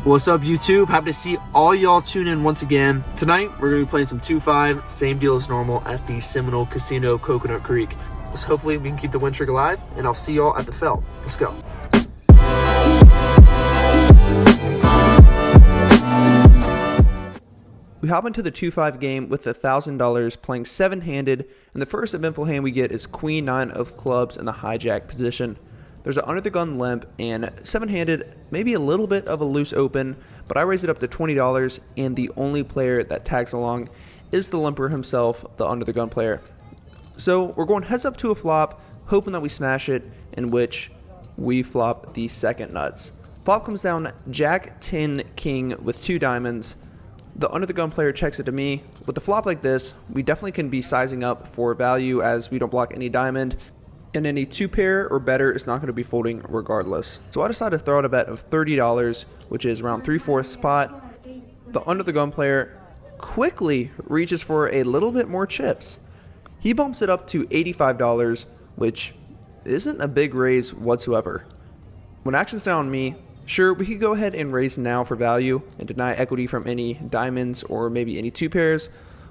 What's up, YouTube? Happy to see all y'all tune in once again. Tonight, we're going to be playing some 2-5, same deal as normal at the Seminole Casino Coconut Creek. So hopefully we can keep the win streak alive, and I'll see y'all at the felt. Let's go. We hop into the 2-5 game with $1,000 playing 7-handed, and the first eventful hand we get is Queen 9 of clubs in the hijack position. There's an under the gun limp, and 7-handed, maybe a little bit of a loose open, but I raise it up to $20, and the only player that tags along is the limper himself, the under the gun player. So we're going heads up to a flop, hoping that we smash it, in which we flop the second nuts. Flop comes down Jack 10 King with 2 diamonds. The under the gun player checks it to me. With a flop like this, we definitely can be sizing up for value as we don't block any diamond, and any 2-pair or better is not going to be folding regardless. So I decided to throw out a bet of $30, which is around 3/4 pot. The under the gun player quickly reaches for a little bit more chips. He bumps it up to $85, which isn't a big raise whatsoever. When action's down on me, sure, we could go ahead and raise now for value and deny equity from any diamonds or maybe any 2-pairs,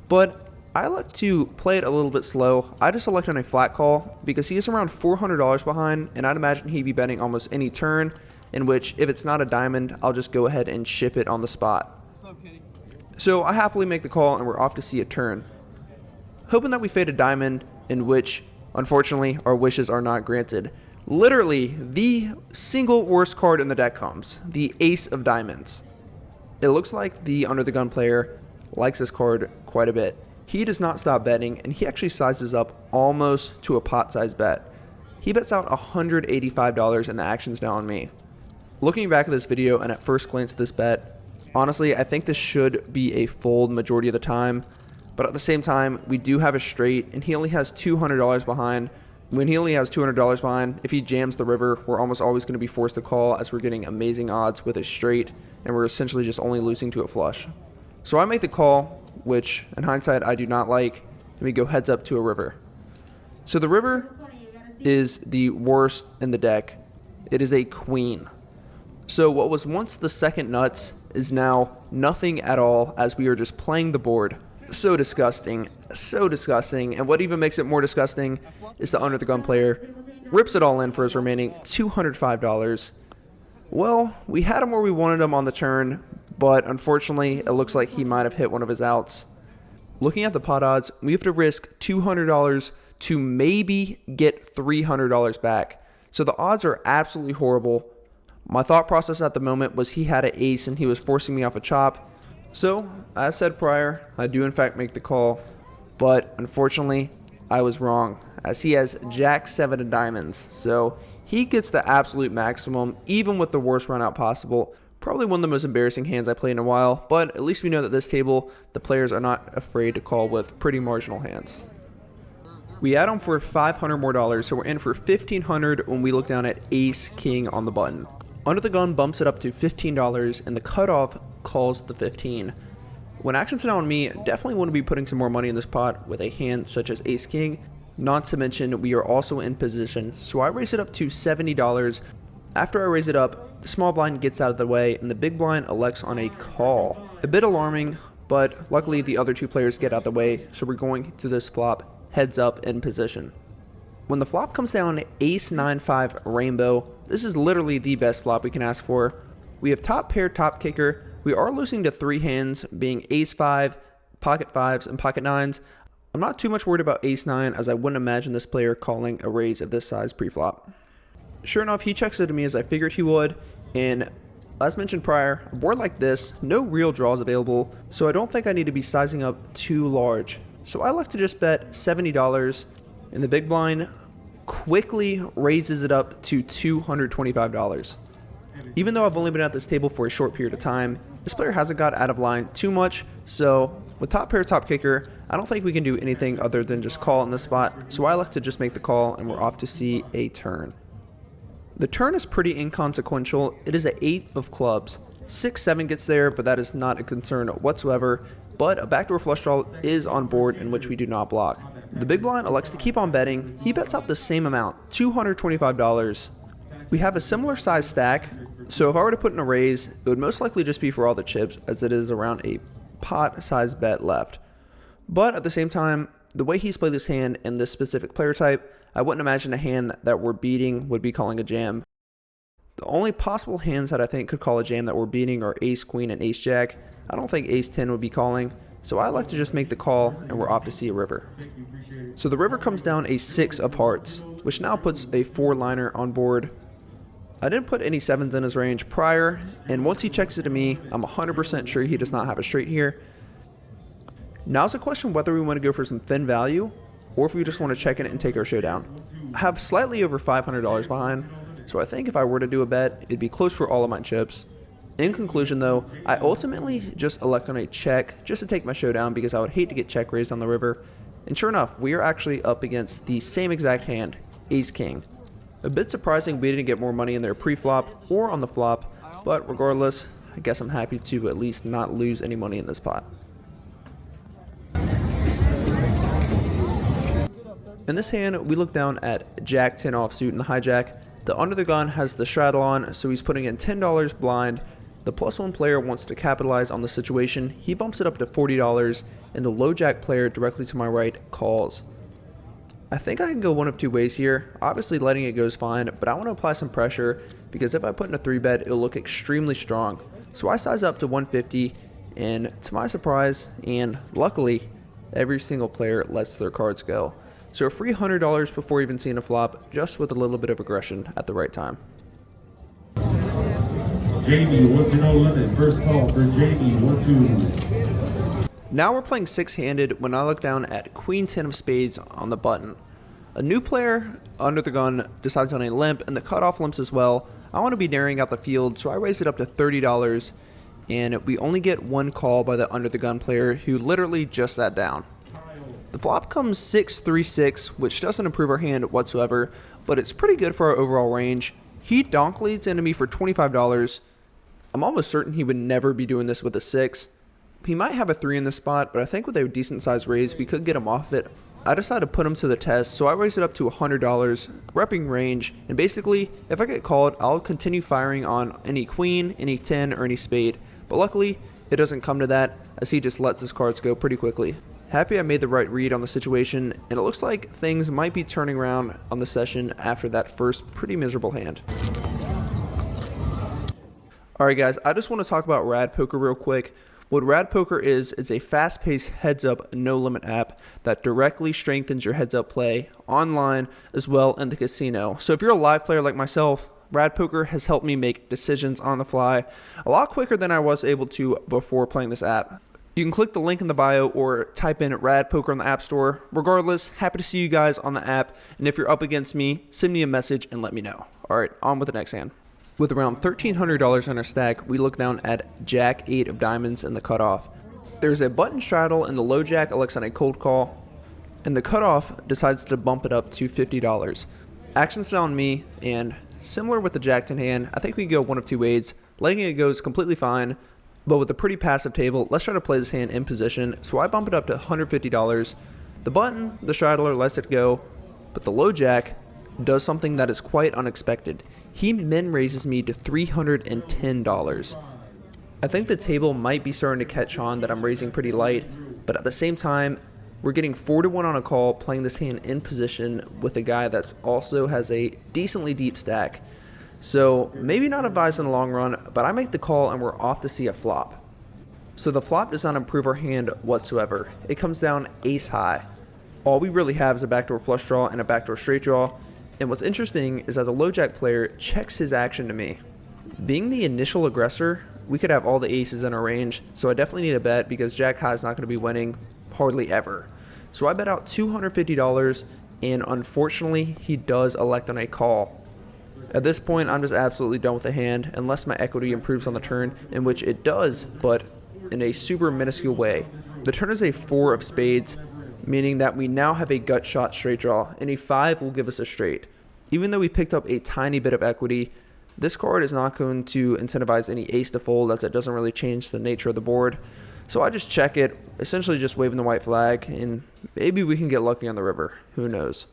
but I like to play it a little bit slow. I just select on a flat call because he is around $400 behind, and I'd imagine he'd be betting almost any turn, in which if it's not a diamond, I'll just go ahead and ship it on the spot. So I happily make the call, and we're off to see a turn. Hoping that we fade a diamond, in which, unfortunately, our wishes are not granted. Literally, the single worst card in the deck comes, the Ace of Diamonds. It looks like the under the gun player likes this card quite a bit. He does not stop betting, and he actually sizes up almost to a pot size bet. He bets out $185, and the action's down on me. Looking back at this video and at first glance at this bet, honestly, I think this should be a fold majority of the time, but at the same time, we do have a straight, and he only has $200 behind. When he only has $200 behind, if he jams the river, we're almost always going to be forced to call, as we're getting amazing odds with a straight, and we're essentially just only losing to a flush. So I make the call, which in hindsight I do not like, and we go heads up to a river. So the river is the worst in the deck. It is a queen. So what was once the second nuts is now nothing at all, as we are just playing the board. So disgusting, and what even makes it more disgusting is the under the gun player rips it all in for his remaining $205. Well, we had him where we wanted him on the turn, but unfortunately it looks like he might have hit one of his outs. Looking at the pot odds, we have to risk $200 to maybe get $300 back. So the odds are absolutely horrible. My thought process at the moment was he had an ace and he was forcing me off a chop. So, as said prior, I do in fact make the call, but unfortunately, I was wrong, as he has Jack 7 of diamonds, so he gets the absolute maximum, even with the worst run out possible. Probably one of the most embarrassing hands I played in a while, but at least we know that this table, the players are not afraid to call with pretty marginal hands. We add on for $500 more, so we're in for $1,500 when we look down at Ace King on the button. Under the gun bumps it up to $15, and the cutoff calls the 15. When action's down on me, definitely want to be putting some more money in this pot with a hand such as Ace King. Not to mention, we are also in position, so I raise it up to $70. After I raise it up, the small blind gets out of the way, and the big blind elects on a call. A bit alarming, but luckily the other two players get out of the way, so we're going to this flop heads up in position. When the flop comes down Ace 9-5 Rainbow, this is literally the best flop we can ask for. We have top pair, top kicker. We are losing to 3 hands, being Ace 5, Pocket 5s, and Pocket 9s. I'm not too much worried about Ace 9, as I wouldn't imagine this player calling a raise of this size pre-flop. Sure enough, he checks it to me as I figured he would, and as mentioned prior, a board like this, no real draws available, so I don't think I need to be sizing up too large. So I like to just bet $70, and the big blind quickly raises it up to $225. Even though I've only been at this table for a short period of time, this player hasn't got out of line too much, so with top pair, top kicker, I don't think we can do anything other than just call in this spot, so I like to just make the call, and we're off to see a turn. The turn is pretty inconsequential. It is an 8 of clubs. 6-7 gets there, but that is not a concern whatsoever, but a backdoor flush draw is on board, in which we do not block. The big blind elects to keep on betting. He bets out the same amount, $225. We have a similar size stack, So if I were to put in a raise, it would most likely just be for all the chips, as it is around a pot-sized bet left. But at the same time, the way he's played this hand and this specific player type, I wouldn't imagine a hand that we're beating would be calling a jam. The only possible hands that I think could call a jam that we're beating are ace queen and ace jack. I don't think ace 10 would be calling, so I like to just make the call and we're off to see a river. So the river comes down a 6 of hearts, which now puts a 4-liner on board. I didn't put any 7s in his range prior, and once he checks it to me, I'm 100% sure he does not have a straight here. Now's the question whether we want to go for some thin value, or if we just want to check in and take our showdown. I have slightly over $500 behind, so I think if I were to do a bet, it'd be close for all of my chips. In conclusion though, I ultimately just elect on a check just to take my showdown because I would hate to get check raised on the river. And sure enough, we are actually up against the same exact hand, ace king. A bit surprising we didn't get more money in there pre-flop or on the flop, but regardless, I guess I'm happy to at least not lose any money in this pot. In this hand, we look down at jack 10 offsuit in the hijack. The under the gun has the straddle on, so he's putting in $10 blind. The +1 player wants to capitalize on the situation. He bumps it up to $40, and the low jack player directly to my right calls. I think I can go one of two ways here. Obviously letting it go is fine, but I want to apply some pressure because if I put in a 3-bet, it'll look extremely strong. So I size up to 150, and to my surprise, and luckily, every single player lets their cards go. So a free $100 before even seeing a flop, just with a little bit of aggression at the right time. Jamie, 1-0 limit. First call for Jamie, 1-2. Now we're playing 6-handed when I look down at queen 10 of spades on the button. A new player under the gun decides on a limp, and the cutoff limps as well. I want to be narrowing out the field, so I raise it up to $30, and we only get one call by the under the gun player who literally just sat down. The flop comes 6-3-6, which doesn't improve our hand whatsoever, but it's pretty good for our overall range. He donk leads into me for $25. I'm almost certain he would never be doing this with a 6. He might have a 3 in this spot, but I think with a decent size raise, we could get him off it. I decided to put him to the test, so I raised it up to $100, repping range, and basically, if I get called, I'll continue firing on any queen, any 10, or any spade. But luckily, it doesn't come to that, as he just lets his cards go pretty quickly. Happy I made the right read on the situation, and it looks like things might be turning around on the session after that first pretty miserable hand. Alright guys, I just want to talk about Rad Poker real quick. What Rad Poker is, it's a fast-paced heads-up no-limit app that directly strengthens your heads-up play online as well in the casino. So if you're a live player like myself, Rad Poker has helped me make decisions on the fly a lot quicker than I was able to before playing this app. You can click the link in the bio or type in Rad Poker on the App Store. Regardless, happy to see you guys on the app, and if you're up against me, send me a message and let me know. Alright, on with the next hand. With around $1,300 on our stack, we look down at Jack 8 of diamonds in the cutoff. There's a button straddle and the low jack elects on a cold call, and the cutoff decides to bump it up to $50. Action's on me, and similar with the Jack 10 hand, I think we can go one of two ways. Letting it go is completely fine, but with a pretty passive table, let's try to play this hand in position, so I bump it up to $150. The button, the straddler, lets it go, but the low jack does something that is quite unexpected. He min raises me to $310. I think the table might be starting to catch on that I'm raising pretty light, but at the same time, we're getting 4-1 on a call playing this hand in position with a guy that's also has a decently deep stack. So maybe not advised in the long run, but I make the call and we're off to see a flop. So the flop does not improve our hand whatsoever. It comes down ace high. All we really have is a backdoor flush draw and a backdoor straight draw. And what's interesting is that the low jack player checks his action to me. Being the initial aggressor, we could have all the aces in our range, so I definitely need a bet because jack high is not going to be winning hardly ever. So I bet out $250, and unfortunately he does elect on a call. At this point, I'm just absolutely done with the hand, unless my equity improves on the turn, in which it does, but in a super minuscule way. The turn is a 4 of spades, meaning that we now have a gut shot straight draw, and a 5 will give us a straight. Even though we picked up a tiny bit of equity, this card is not going to incentivize any ace to fold, as it doesn't really change the nature of the board. So I just check it, essentially just waving the white flag, and maybe we can get lucky on the river. Who knows?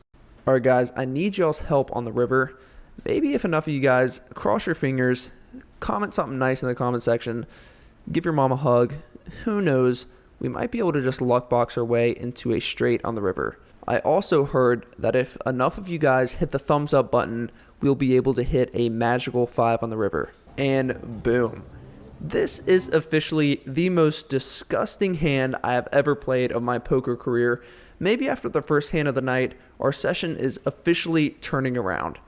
Alright guys, I need y'all's help on the river. Maybe if enough of you guys cross your fingers, comment something nice in the comment section, give your mom a hug. Who knows, we might be able to just luck box our way into a straight on the river. I also heard that if enough of you guys hit the thumbs up button, we'll be able to hit a magical 5 on the river. And boom. This is officially the most disgusting hand I have ever played of my poker career. Maybe after the first hand of the night, our session is officially turning around.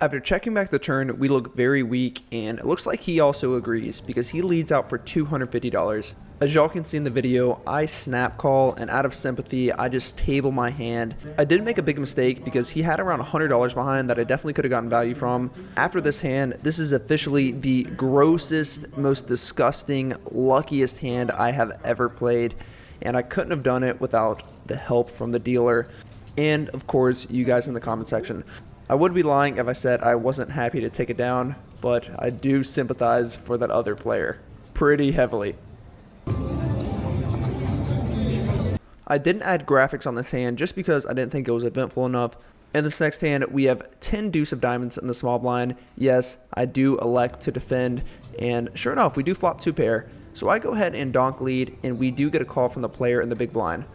After checking back the turn, we look very weak, and it looks like he also agrees because he leads out for $250. As y'all can see in the video, I snap call, and out of sympathy, I just table my hand. I did make a big mistake because he had around $100 behind that I definitely could have gotten value from. After this hand, this is officially the grossest, most disgusting, luckiest hand I have ever played, and I couldn't have done it without the help from the dealer, and of course, you guys in the comment section. I would be lying if I said I wasn't happy to take it down, but I do sympathize for that other player pretty heavily. I didn't add graphics on this hand just because I didn't think it was eventful enough. In this next hand, we have 10 deuce of diamonds in the small blind. Yes, I do elect to defend, and sure enough, we do flop 2 pair. So I go ahead and donk lead, and we do get a call from the player in the big blind.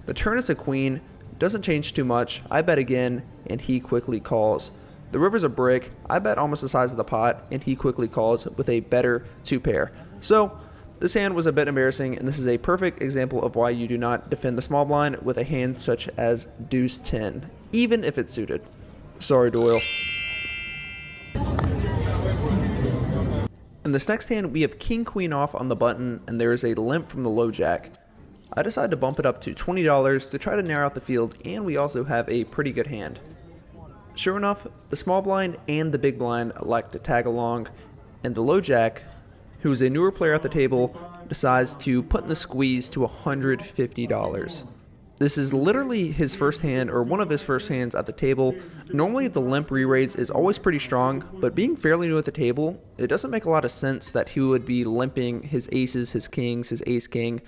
The turn is a queen. Doesn't change too much. I bet again, and he quickly calls. The river's a brick. I bet almost the size of the pot, and he quickly calls with a better 2 pair. So this hand was a bit embarrassing, and this is a perfect example of why you do not defend the small blind with a hand such as deuce 10, even if it's suited. Sorry, Doyle. In this next hand, we have king queen off on the button, and there is a limp from the low jack. I decided to bump it up to $20 to try to narrow out the field, and we also have a pretty good hand. Sure enough, the small blind and the big blind like to tag along, and the low jack, who is a newer player at the table, decides to put in the squeeze to $150. This is literally his first hand, or one of his first hands at the table. Normally the limp re-raise is always pretty strong, but being fairly new at the table, it doesn't make a lot of sense that he would be limping his aces, his kings, his ace king,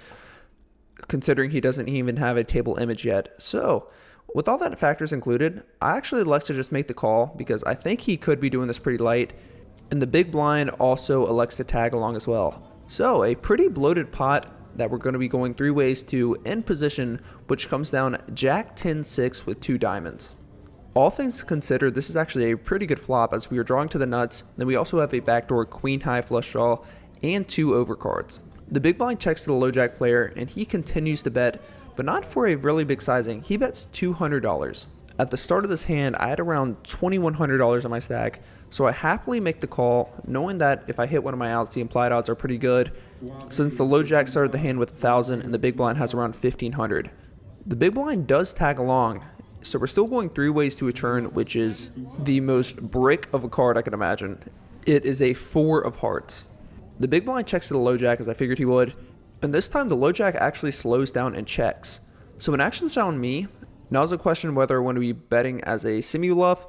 considering he doesn't even have a table image yet. So with all that factors included, I actually like to just make the call because I think he could be doing this pretty light, and the big blind also elects to tag along as well. So a pretty bloated pot that we're going to be going 3 ways to end position, which comes down jack 10-6 with 2 diamonds. All things considered, this is actually a pretty good flop as we are drawing to the nuts. Then we also have a backdoor queen high flush draw and 2 overcards. The big blind checks to the low jack player, and he continues to bet, but not for a really big sizing. He bets $200. At the start of this hand, I had around $2,100 on my stack, so I happily make the call, knowing that if I hit one of my outs, the implied odds are pretty good, since the low jack started the hand with 1,000 and the big blind has around 1,500. The big blind does tag along, so we're still going 3 ways to a turn, which is the most brick of a card I can imagine. It is a 4 of hearts. The big blind checks to the low jack as I figured he would, and this time the low jack actually slows down and checks. So in action's on me, now's a question whether I want to be betting as a semi-bluff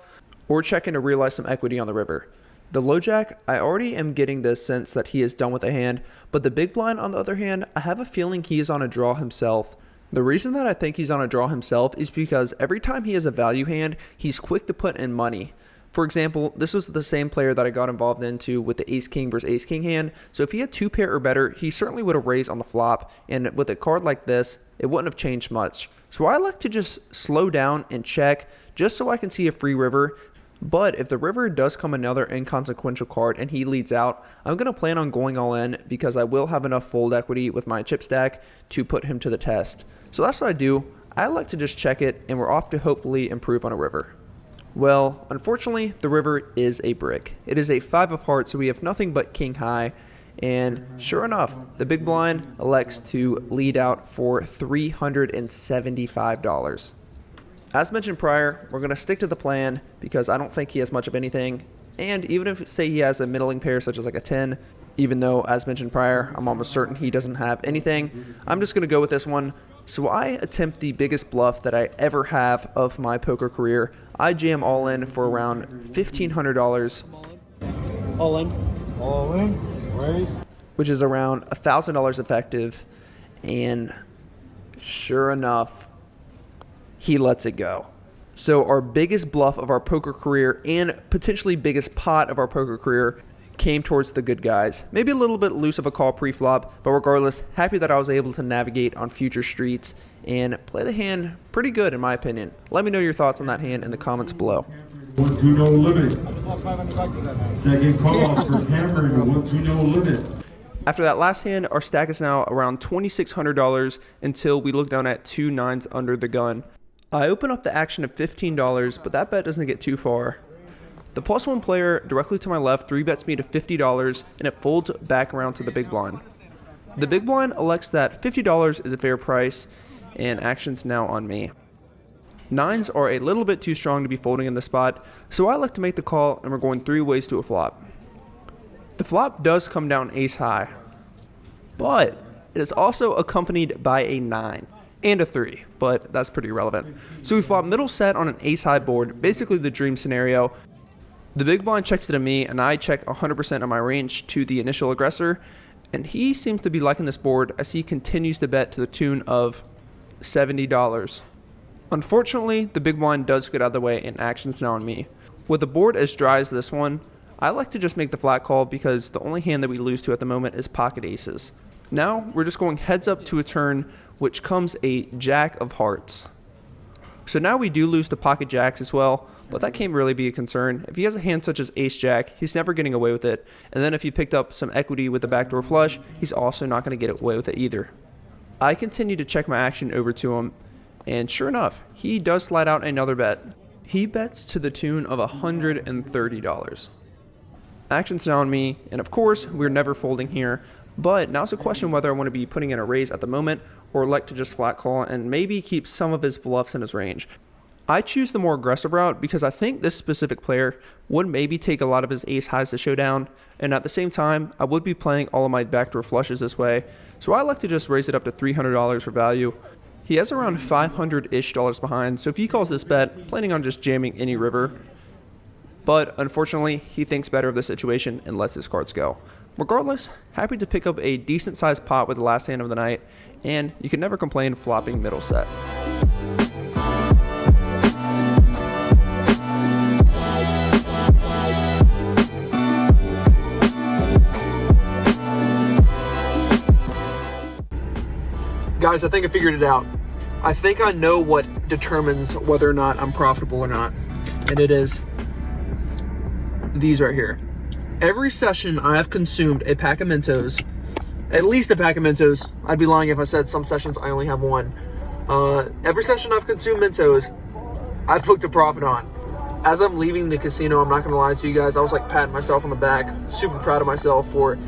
or checking to realize some equity on the river. The low jack, I already am getting this sense that he is done with the hand, but the big blind on the other hand, I have a feeling he is on a draw himself. The reason that I think he's on a draw himself is because every time he has a value hand, he's quick to put in money. For example, this was the same player that I got involved into with the ace-king versus ace-king hand, so if he had 2 pair or better, he certainly would have raised on the flop, and with a card like this, it wouldn't have changed much. So I like to just slow down and check, just so I can see a free river, but if the river does come another inconsequential card and he leads out, I'm going to plan on going all in because I will have enough fold equity with my chip stack to put him to the test. So that's what I do. I like to just check it, and we're off to hopefully improve on a river. Well, unfortunately, the river is a brick. It is a 5 of hearts, so we have nothing but king high. And sure enough, the big blind elects to lead out for $375. As mentioned prior, we're going to stick to the plan because I don't think he has much of anything. And even if, say, he has a middling pair such as like a 10, even though, as mentioned prior, I'm almost certain he doesn't have anything, I'm just going to go with this one. So I attempt the biggest bluff that I ever have of my poker career. I jam all in for around $1,500. All in. All in. Raise. Which is around $1,000 effective. And sure enough, he lets it go. So our biggest bluff of our poker career and potentially biggest pot of our poker career came towards the good guys. Maybe a little bit loose of a call pre-flop, but regardless, happy that I was able to navigate on future streets and play the hand pretty good in my opinion. Let me know your thoughts on that hand in the comments below. 1-2 no limit. Second call for Cameron, 1-2 no limit. After that last hand, our stack is now around $2,600 until we look down at 2 nines under the gun. I open up the action at $15, but that bet doesn't get too far. The +1 player directly to my left 3-bets me to $50 and it folds back around to the big blind. The big blind elects that $50 is a fair price and action's now on me. Nines are a little bit too strong to be folding in the spot, so I like to make the call and we're going 3 ways to a flop. The flop does come down ace high, but it is also accompanied by a 9 and a 3, but that's pretty irrelevant. So we flop middle set on an ace high board, basically the dream scenario. The big blind checks it to me and I check 100% of my range to the initial aggressor, and he seems to be liking this board as he continues to bet to the tune of $70. Unfortunately, the big blind does get out of the way and action's now on me. With a board as dry as this one, I like to just make the flat call because the only hand that we lose to at the moment is pocket aces. Now, we're just going heads up to a turn, which comes a jack of hearts. So now we do lose to pocket jacks as well, but that can't really be a concern. If he has a hand such as ace jack, he's never getting away with it. And then if he picked up some equity with the backdoor flush, he's also not going to get away with it either. I continue to check my action over to him, and sure enough, he does slide out another bet. He bets to the tune of $130. Action's now on me, and of course, we're never folding here, but now's a question whether I want to be putting in a raise at the moment or like to just flat call and maybe keep some of his bluffs in his range. I choose the more aggressive route because I think this specific player would maybe take a lot of his ace highs to showdown, and at the same time, I would be playing all of my backdoor flushes this way, so I like to just raise it up to $300 for value. He has around $500-ish behind, so if he calls this bet, planning on just jamming any river. But unfortunately, he thinks better of the situation and lets his cards go. Regardless, happy to pick up a decent sized pot with the last hand of the night, and you can never complain flopping middle set. Guys, I think I figured it out. I think I know what determines whether or not I'm profitable or not, and it is these right here. Every session I have consumed a pack of Mentos, at least a pack of Mentos. I'd be lying if I said some sessions I only have one. Every session I've consumed Mentos, I booked a profit on. As I'm leaving the casino, I'm not gonna lie to you guys, I was like patting myself on the back, super proud of myself for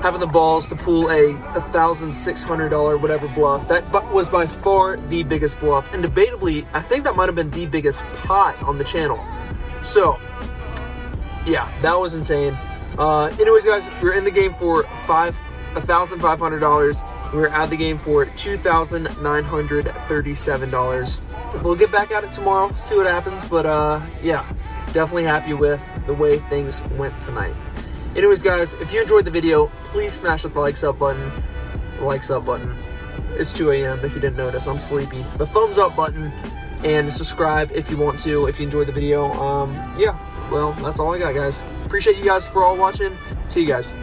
having the balls to pull a $1,600 whatever bluff. That was by far the biggest bluff, and debatably, I think that might have been the biggest pot on the channel. So, yeah, that was insane. Anyways, guys, we were in the game for $1,500. We were out of the game for $2,937. We'll get back at it tomorrow, see what happens, but yeah, definitely happy with the way things went tonight. Anyways, guys, if you enjoyed the video, please smash that likes up button. It's 2 a.m. if you didn't notice, I'm sleepy. The thumbs up button, and subscribe if you want to, if you enjoyed the video. Yeah, well, that's all I got, guys. Appreciate you guys for all watching. See you guys.